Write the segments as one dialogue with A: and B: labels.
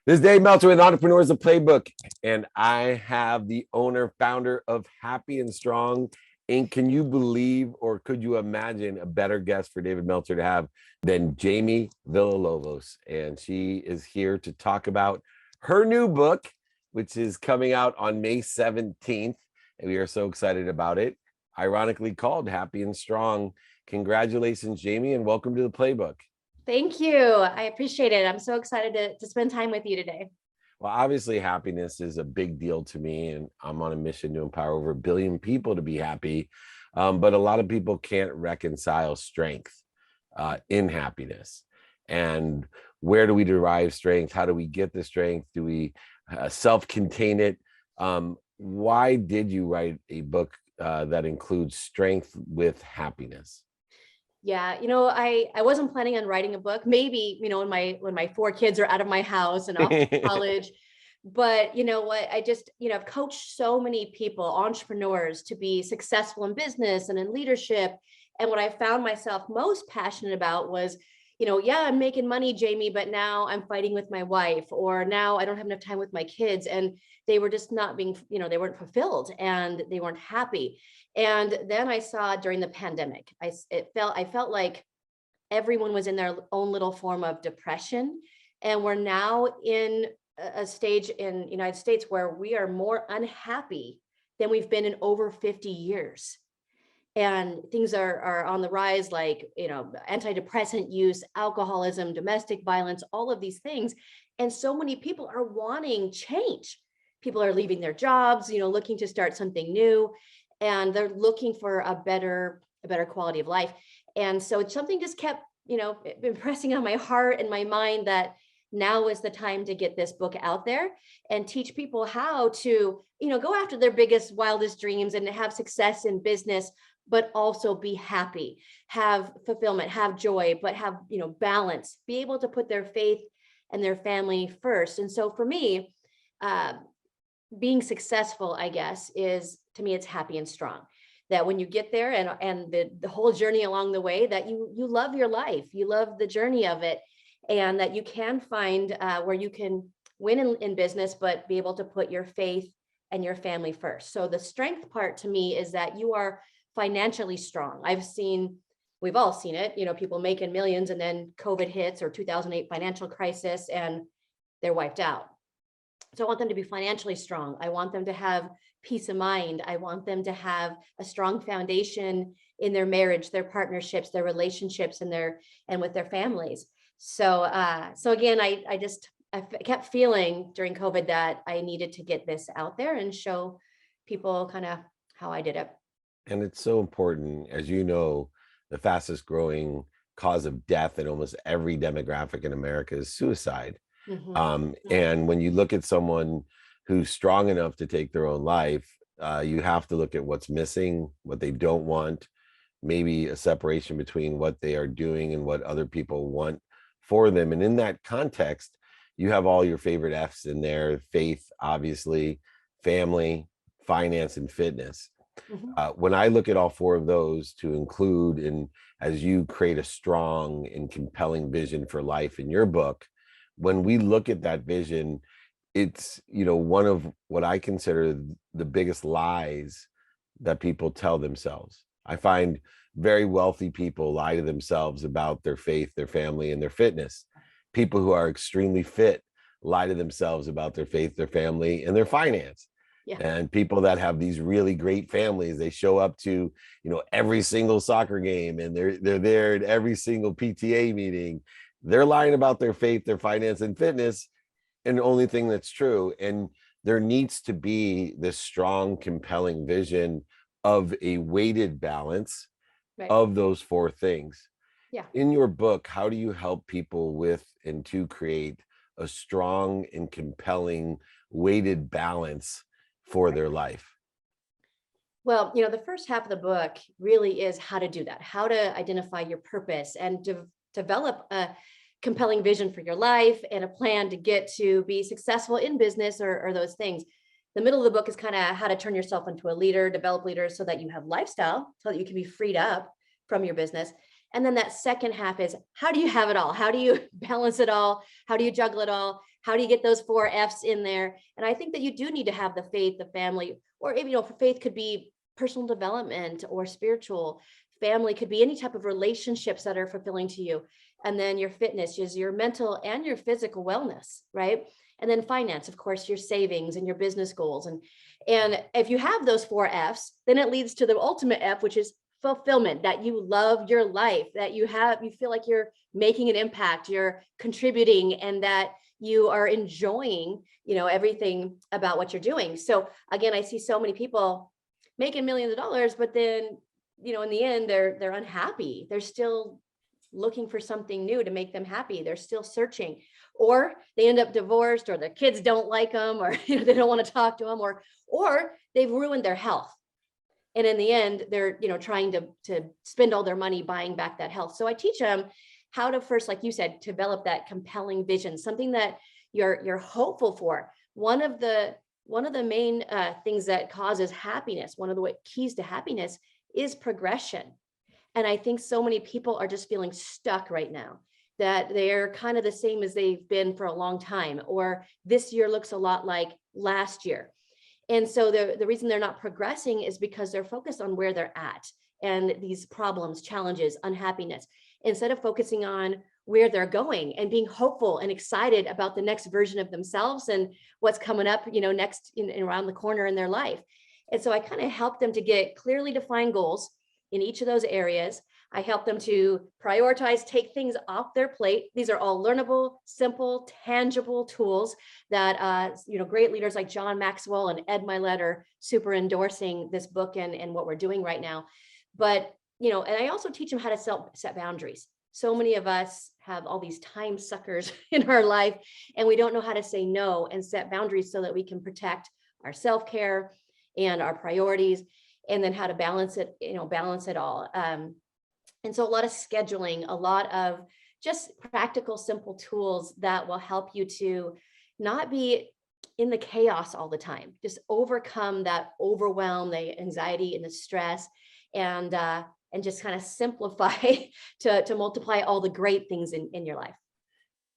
A: This is Dave Meltzer with Entrepreneurs, the Playbook, and I have the owner, founder of Happy and Strong Inc. Can you believe, or could you imagine a better guest for David Meltzer to have than Jaime Villalovos? And she is here to talk about her new book, which is coming out on May 17th. And we are so excited about it. Ironically called Happy and Strong. Congratulations, Jaime, and welcome to the Playbook.
B: Thank you. I appreciate it. I'm so excited to spend time with you today.
A: Well, obviously, happiness is a big deal to me, and I'm on a mission to empower over 1 billion people to be happy. But a lot of people can't reconcile strength in happiness. And where do we derive strength? How do we get the strength? Do we self-contain it? Why did you write a book that includes strength with happiness?
B: Yeah, I wasn't planning on writing a book. Maybe, when my 4 kids are out of my house and off to college. But you know what? I just, I've coached so many people, entrepreneurs, to be successful in business and in leadership. And what I found myself most passionate about was, yeah, I'm making money, Jaime, but now I'm fighting with my wife, or now I don't have enough time with my kids. And they were just not being, they weren't fulfilled and they weren't happy. And then I saw during the pandemic, I felt like everyone was in their own little form of depression. And we're now in a stage in the United States where we are more unhappy than we've been in over 50 years. And things are on the rise, like, antidepressant use, alcoholism, domestic violence, all of these things. And so many people are wanting change. People are leaving their jobs, looking to start something new, and they're looking for a better quality of life. And so it's something just kept, impressing on my heart and my mind that now is the time to get this book out there and teach people how to, go after their biggest, wildest dreams and have success in business, but also be happy, have fulfillment, have joy, but have, balance, be able to put their faith and their family first. And so for me, being successful, I guess, is, to me, it's happy and strong. That when you get there and the whole journey along the way, that you love your life, you love the journey of it, and that you can find where you can win in business, but be able to put your faith and your family first. So the strength part to me is that you are financially strong. We've all seen it, people making millions and then COVID hits, or 2008 financial crisis, and they're wiped out. So I want them to be financially strong. I want them to have peace of mind. I want them to have a strong foundation in their marriage, their partnerships, their relationships, and with their families. So again, I kept feeling during COVID that I needed to get this out there and show people kind of how I did it.
A: And it's so important, as you know, the fastest growing cause of death in almost every demographic in America is suicide.
B: Mm-hmm.
A: And when you look at someone who's strong enough to take their own life, you have to look at what's missing, what they don't want, maybe a separation between what they are doing and what other people want for them. And in that context, you have all your favorite F's in there: faith, obviously, family, finance, and fitness.
B: Mm-hmm.
A: When I look at all 4 of those to include, and as you create a strong and compelling vision for life in your book, when we look at that vision, it's, one of what I consider the biggest lies that people tell themselves. I find very wealthy people lie to themselves about their faith, their family, and their fitness. People who are extremely fit lie to themselves about their faith, their family, and their finance.
B: Yeah.
A: And people that have these really great families, they show up to, every single soccer game, and they're there at every single PTA meeting. They're lying about their faith, their finance, and fitness, and the only thing that's true. And there needs to be this strong, compelling vision of a weighted balance,
B: Right.
A: of those 4 things.
B: Yeah.
A: In your book, how do you help people with and to create a strong and compelling weighted balance for their life?
B: Well, the first half of the book really is how to do that, how to identify your purpose and develop a compelling vision for your life and a plan to get to be successful in business or those things. The middle of the book is kind of how to turn yourself into a leader, develop leaders so that you have lifestyle, so that you can be freed up from your business. And then that second half is, how do you have it all? How do you balance it all? How do you juggle it all? How do you get those 4 F's in there? And I think that you do need to have the faith, the family, or if, faith could be personal development or spiritual. Family could be any type of relationships that are fulfilling to you. And then your fitness is your mental and your physical wellness, right? And then finance, of course, your savings and your business goals. And if you have those 4 F's, then it leads to the ultimate F, which is fulfillment, that you love your life, that you feel like you're making an impact, you're contributing, and that you are enjoying, everything about what you're doing. So again, I see so many people making millions of dollars, but then, in the end, they're unhappy. They're still looking for something new to make them happy. They're still searching, or they end up divorced, or their kids don't like them, or they don't want to talk to them, or they've ruined their health. And in the end, they're trying to spend all their money buying back that health. So I teach them how to first, like you said, develop that compelling vision, something that you're hopeful for. One of the main things that causes happiness, one of the keys to happiness, is progression. And I think so many people are just feeling stuck right now, that they're kind of the same as they've been for a long time, or this year looks a lot like last year. And so the reason they're not progressing is because they're focused on where they're at and these problems, challenges, unhappiness, instead of focusing on where they're going and being hopeful and excited about the next version of themselves and what's coming up, next around the corner in their life. And so I kind of help them to get clearly defined goals in each of those areas. I help them to prioritize, take things off their plate. These are all learnable, simple, tangible tools that, great leaders like John Maxwell and Ed Milet are super endorsing this book and what we're doing right now. But, and I also teach them how to set boundaries. So many of us have all these time suckers in our life, and we don't know how to say no and set boundaries so that we can protect our self-care and our priorities, and then how to balance it all. And so a lot of scheduling, a lot of just practical, simple tools that will help you to not be in the chaos all the time, just overcome that overwhelm, the anxiety and the stress, and just kind of simplify to multiply all the great things in your life.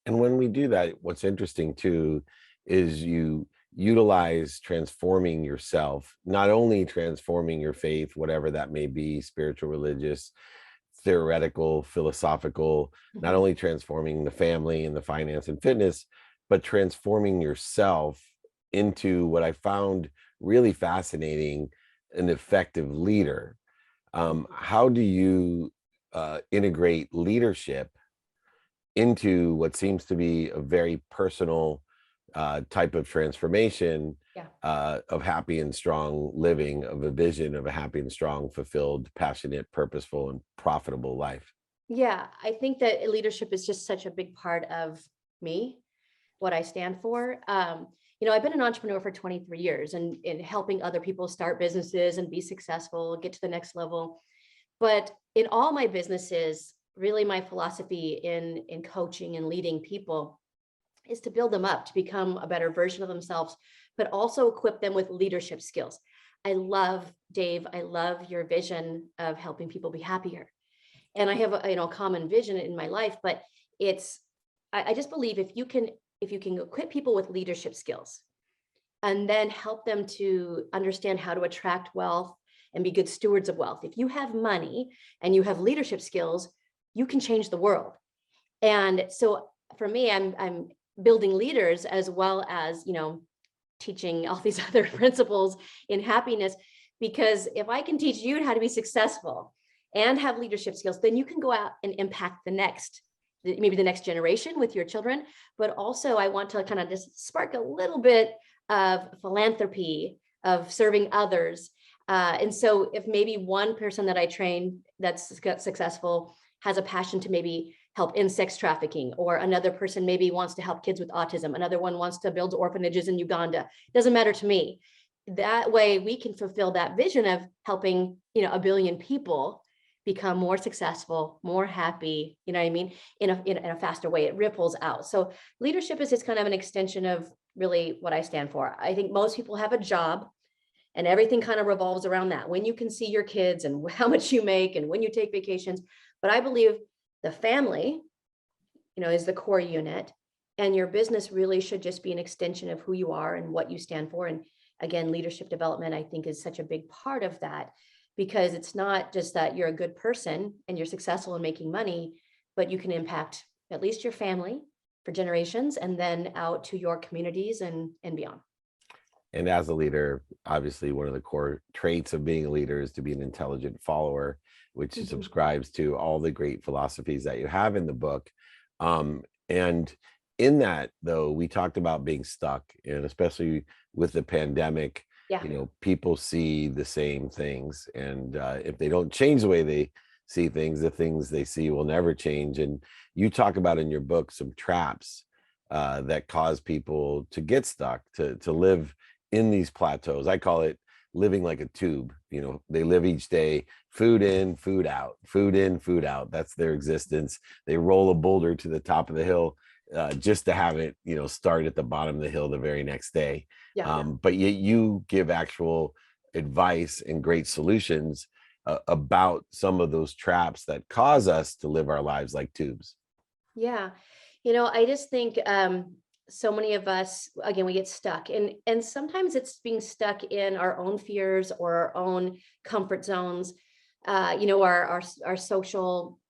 A: And when we do that, what's interesting too is you utilize transforming yourself, not only transforming your faith, whatever that may be, spiritual, religious, theoretical, philosophical, not only transforming the family and the finance and fitness, but transforming yourself into what I found really fascinating, an effective leader. How do you integrate leadership into what seems to be a very personal type of transformation of happy and strong living, of a vision of a happy and strong, fulfilled, passionate, purposeful, and profitable life?
B: Yeah, I think that leadership is just such a big part of me, what I stand for. I've been an entrepreneur for 23 years and in helping other people start businesses and be successful, get to the next level. But in all my businesses, really my philosophy in coaching and leading people is to build them up to become a better version of themselves, but also equip them with leadership skills. Dave, I love your vision of helping people be happier. And I have a common vision in my life, but I just believe if you can equip people with leadership skills and then help them to understand how to attract wealth and be good stewards of wealth. If you have money and you have leadership skills, you can change the world. And so for me, I'm building leaders as well as, teaching all these other principles in happiness, because if I can teach you how to be successful and have leadership skills, then you can go out and impact maybe the next generation with your children. But also I want to kind of just spark a little bit of philanthropy, of serving others. And so if maybe one person that I train that's successful has a passion to maybe help in sex trafficking, or another person maybe wants to help kids with autism, another one wants to build orphanages in Uganda, it doesn't matter to me. That way we can fulfill that vision of helping, 1 billion people become more successful, more happy, you know what I mean, in a faster way. It ripples out. So leadership is just kind of an extension of really what I stand for. I think most people have a job and everything kind of revolves around that. When you can see your kids and how much you make and when you take vacations. But I believe the family, is the core unit. And your business really should just be an extension of who you are and what you stand for. And again, leadership development, I think, is such a big part of that, because it's not just that you're a good person and you're successful in making money, but you can impact at least your family for generations, and then out to your communities and beyond.
A: And as a leader, obviously, one of the core traits of being a leader is to be an intelligent follower, which
B: Mhm.
A: subscribes to all the great philosophies that you have in the book. And in that, though, we talked about being stuck, and especially with the pandemic,
B: Yeah.
A: people see the same things. And if they don't change the way they see things, the things they see will never change. And you talk about in your book some traps that cause people to get stuck, to live in these plateaus. I call it living like a tube. They live each day, food in, food out, food in, food out. That's their existence. They roll a boulder to the top of the hill just to have it, start at the bottom of the hill the very next day.
B: Yeah.
A: But yet you give actual advice and great solutions about some of those traps that cause us to live our lives like tubes.
B: Yeah. I just think so many of us, again, we get stuck, and sometimes it's being stuck in our own fears or our own comfort zones. Our social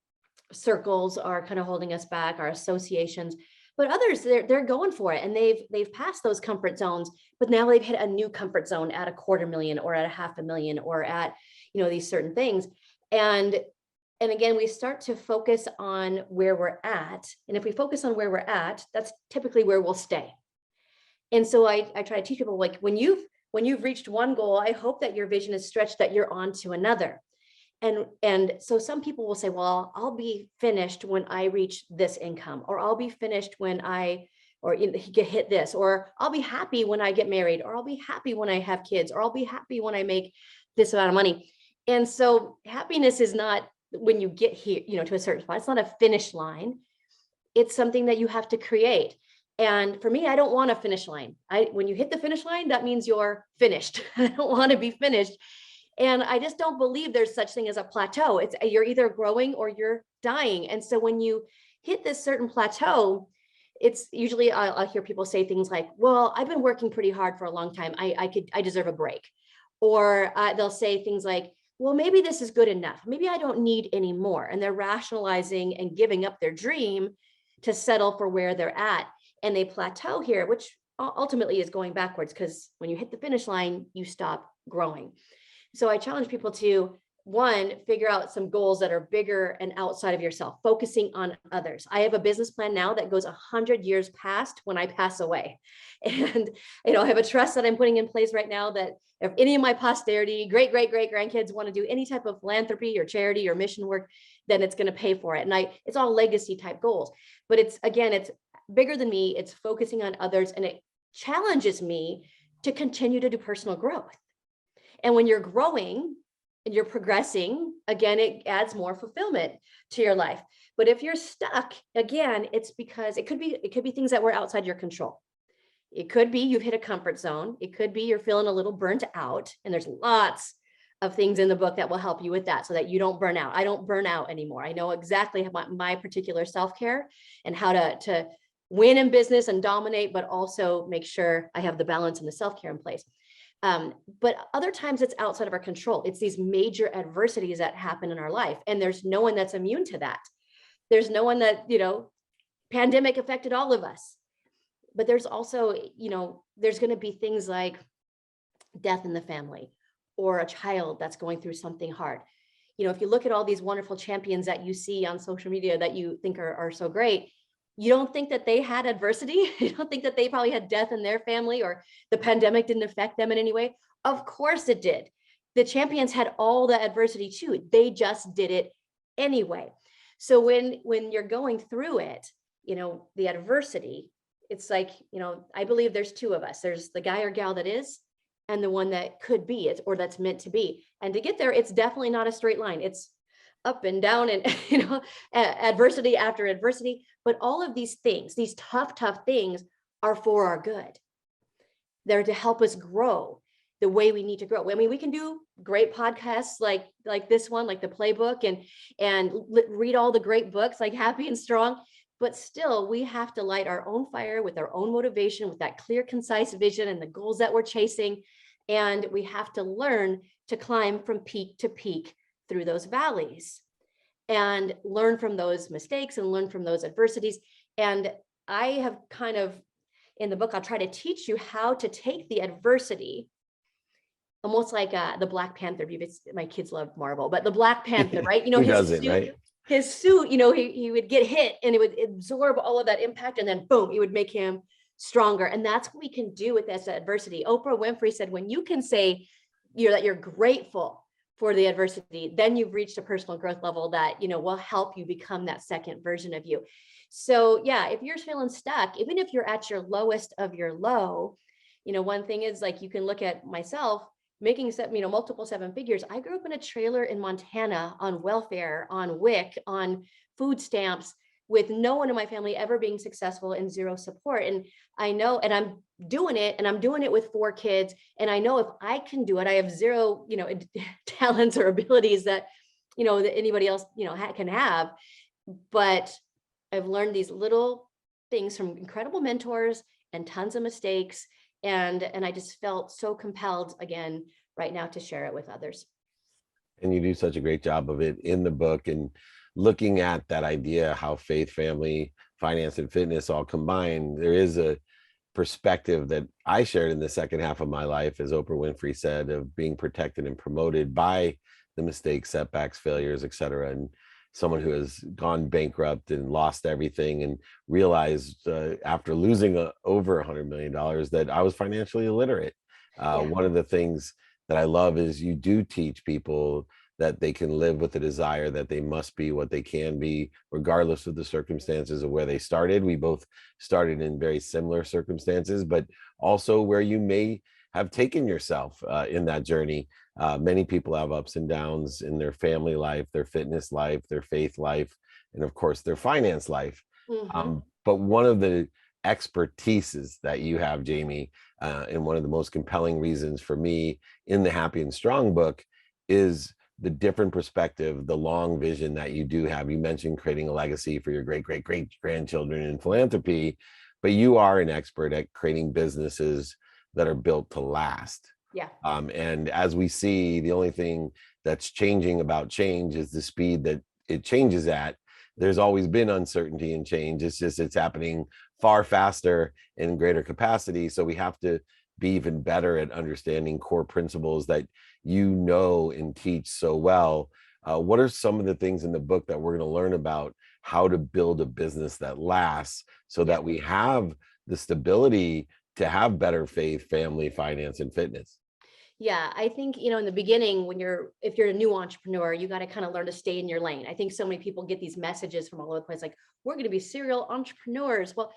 B: circles are kind of holding us back, our associations. But others, they're going for it, and they've passed those comfort zones, but now they've hit a new comfort zone at 250,000 or at 500,000 or at these certain things. And again, we start to focus on where we're at. And if we focus on where we're at, that's typically where we'll stay. And so I try to teach people, like, when you've reached one goal, I hope that your vision is stretched, that you're on to another. And so some people will say, well, I'll be finished when I reach this income, or I'll be finished when get hit this, or I'll be happy when I get married, or I'll be happy when I have kids, or I'll be happy when I make this amount of money. And so happiness is not when you get here, to a certain spot. It's not a finish line. It's something that you have to create. And for me, I don't want a finish line. When you hit the finish line, that means you're finished. I don't want to be finished. And I just don't believe there's such thing as a plateau. It's you're either growing or you're dying. And so when you hit this certain plateau, it's usually I'll hear people say things like, well, I've been working pretty hard for a long time. I deserve a break. Or they'll say things like, well, maybe this is good enough. Maybe I don't need any more. And they're rationalizing and giving up their dream to settle for where they're at. And they plateau here, which ultimately is going backwards, because when you hit the finish line, you stop growing. So I challenge people to, one, figure out some goals that are bigger and outside of yourself, focusing on others. I have a business plan now that goes 100 years past when I pass away. And, I have a trust that I'm putting in place right now that if any of my posterity, great, great, great grandkids want to do any type of philanthropy or charity or mission work, then it's going to pay for it. And it's all legacy type goals, but it's bigger than me. It's focusing on others, and it challenges me to continue to do personal growth. And when you're growing and you're progressing, again, it adds more fulfillment to your life. But if you're stuck, again, it's because it could be things that were outside your control. It could be you've hit a comfort zone. It could be you're feeling a little burnt out. And there's lots of things in the book that will help you with that, so that you don't burn out. I don't burn out anymore. I know exactly about my particular self-care and how to win in business and dominate, but also make sure I have the balance and the self-care in place. But other times it's outside of our control. It's these major adversities that happen in our life, and there's no one that's immune to that. There's no one that, pandemic affected all of us. But there's also, there's going to be things like death in the family, or a child that's going through something hard. If you look at all these wonderful champions that you see on social media that you think are so great, you don't think that they had adversity? You don't think that they probably had death in their family, or the pandemic didn't affect them in any way? Of course it did. The champions had all the adversity too. They just did it anyway. So when you're going through it, the adversity, it's like, I believe there's two of us. There's the guy or gal that is, and the one that could be it, or that's meant to be. And to get there, it's definitely not a straight line. It's up and down, and adversity after adversity. But all of these things, these tough things, are for our good. They're to help us grow the way we need to grow. I mean, we can do great podcasts like this one, like the playbook, and read all the great books like Happy and Strong. but still we have to light our own fire with our own motivation, with that clear, concise vision and the goals that we're chasing. And we have to learn to climb from peak to peak through those valleys and learn from those mistakes and learn from those adversities. And I have kind of, in the book, I'll try to teach you how to take the adversity, almost like the Black Panther. My kids love Marvel, but the Black Panther, right?
A: Who doesn't, right?
B: His suit, he would get hit and it would absorb all of that impact, and then boom, it would make him stronger. And that's what we can do with this adversity. Oprah Winfrey said, when you can say that you're grateful for the adversity, then you've reached a personal growth level that, will help you become that second version of you. So yeah, if you're feeling stuck, even if you're at your lowest of your low, one thing is, like, you can look at myself making multiple seven figures. I grew up in a trailer in Montana on welfare, on WIC, on food stamps, with no one in my family ever being successful and zero support. And I know, and I'm doing it, and I'm doing it with 4 kids. And I know if I can do it, I have zero, talents or abilities that, that anybody else, can have. But I've learned these little things from incredible mentors and tons of mistakes. And I just felt so compelled again right now to share it with others.
A: And you do such a great job of it in the book, and looking at that idea, how faith, family, finance, and fitness all combine. There is a perspective that I shared in the second half of my life, as Oprah Winfrey said, of being protected and promoted by the mistakes, setbacks, failures, etc. And someone who has gone bankrupt and lost everything, and realized after losing over $100 million that I was financially illiterate. One of the things that I love is you do teach people that they can live with the desire that they must be what they can be, regardless of the circumstances of where they started. We both started in very similar circumstances, but also where you may have taken yourself in that journey. Many people have ups and downs in their family life, their fitness life, their faith life, and of course their finance life. But one of the expertises that you have, Jaime, and one of the most compelling reasons for me in the Happy and Strong book is the different perspective, the long vision that you do have. You mentioned creating a legacy for your great, great, great grandchildren in philanthropy, but you are an expert at creating businesses that are built to last.
B: Yeah.
A: And as we see, the only thing that's changing about change is the speed that it changes at. There's always been uncertainty and change. It's just, it's happening far faster in greater capacity. So we have to be even better at understanding core principles that and teach so well. What are some of the things in the book that we're going to learn about how to build a business that lasts, so that we have the stability to have better faith, family, finance, and fitness?
B: Yeah, I think, in the beginning, if you're a new entrepreneur, you got to kind of learn to stay in your lane. I think so many people get these messages from all over the place, like, we're going to be serial entrepreneurs. Well,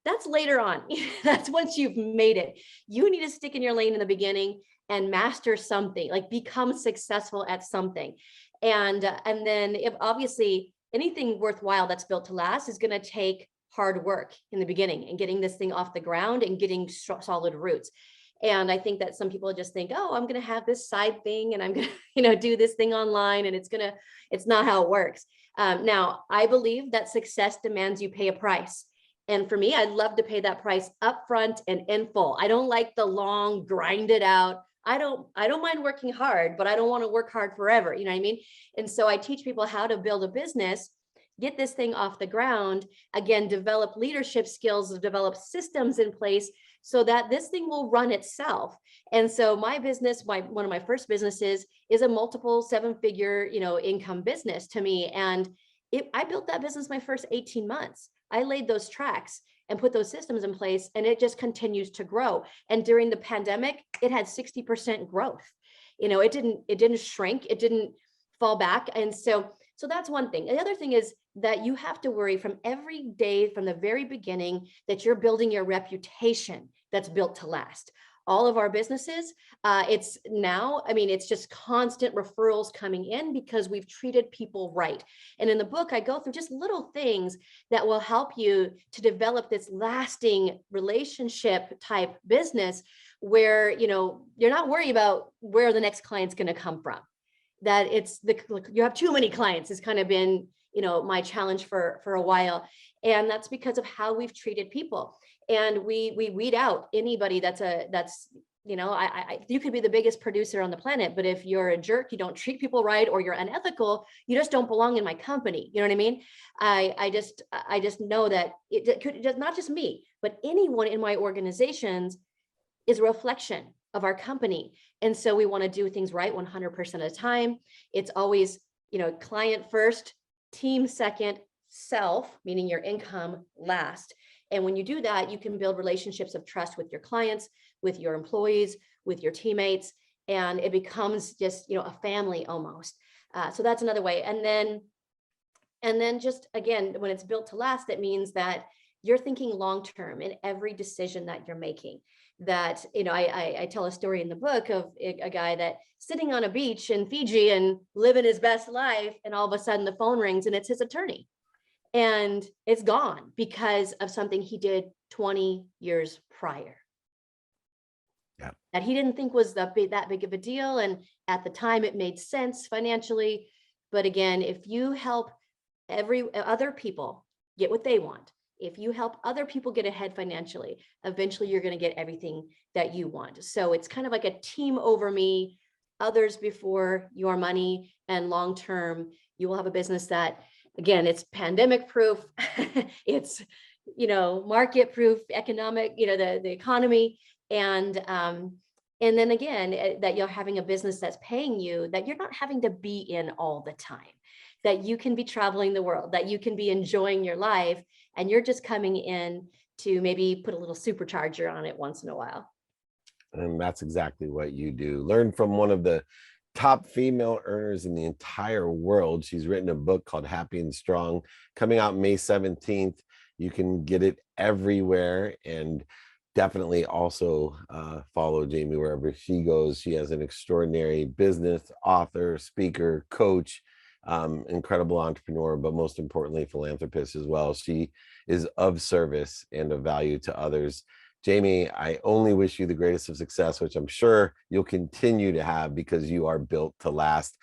B: that's later on. That's once you've made it. You need to stick in your lane in the beginning and master something, like become successful at something. And then, if obviously anything worthwhile that's built to last is going to take hard work in the beginning and getting this thing off the ground and getting solid roots. And I think that some people just think, oh, I'm going to have this side thing and I'm going to, do this thing online, and it's not how it works. Now, I believe that success demands you pay a price. And for me, I'd love to pay that price upfront and in full. I don't like the long, grind it out. I don't mind working hard, but I don't want to work hard forever. You know what I mean? And so I teach people how to build a business, get this thing off the ground, again, develop leadership skills, develop systems in place so that this thing will run itself. And so my business, one of my first businesses, is a multiple 7-figure, income business to me. And I built that business my first 18 months. I laid those tracks and put those systems in place, and it just continues to grow. And during the pandemic, it had 60% growth. It didn't shrink, it didn't fall back. And so that's one thing. The other thing is that you have to worry from every day, from the very beginning, that you're building your reputation that's built to last. All of our businesses, it's just constant referrals coming in because we've treated people right. And in the book, I go through just little things that will help you to develop this lasting relationship type business where, you're not worried about where the next client's going to come from. That you have too many clients has kind of been, my challenge for a while. And that's because of how we've treated people. And we weed out anybody that's you could be the biggest producer on the planet, but if you're a jerk, you don't treat people right, or you're unethical, you just don't belong in my company. You know what I mean? I just know that it does, not just me, but anyone in my organizations is a reflection of our company. And so we want to do things right 100% of the time. It's always, client first, team second, self, meaning your income last. And when you do that, you can build relationships of trust with your clients, with your employees, with your teammates, and it becomes just, a family almost. So that's another way. And then just, again, when it's built to last, that means that you're thinking long-term in every decision that you're making. That, I tell a story in the book of a guy that sitting on a beach in Fiji and living his best life, and all of a sudden the phone rings and it's his attorney. And it's gone because of something he did 20 years prior.
A: Yeah.
B: That he didn't think was that big of a deal. And at the time it made sense financially. But again, if you help other people get what they want, if you help other people get ahead financially, eventually you're going to get everything that you want. So it's kind of like a team over me, others before your money, and long-term, you will have a business that, again, it's pandemic proof, it's, market proof, economic, the economy. And then again, that you're having a business that's paying you, that you're not having to be in all the time, that you can be traveling the world, that you can be enjoying your life, and you're just coming in to maybe put a little supercharger on it once in a while.
A: And that's exactly what you do. Learn from one of the top female earners in the entire world. She's written a book called Happy and Strong, coming out May 17th. You can get it everywhere, and definitely also follow Jaime wherever she goes. She has an extraordinary business, author, speaker, coach, incredible entrepreneur, but most importantly, philanthropist as well. She is of service and of value to others. Jaime, I only wish you the greatest of success, which I'm sure you'll continue to have because you are built to last.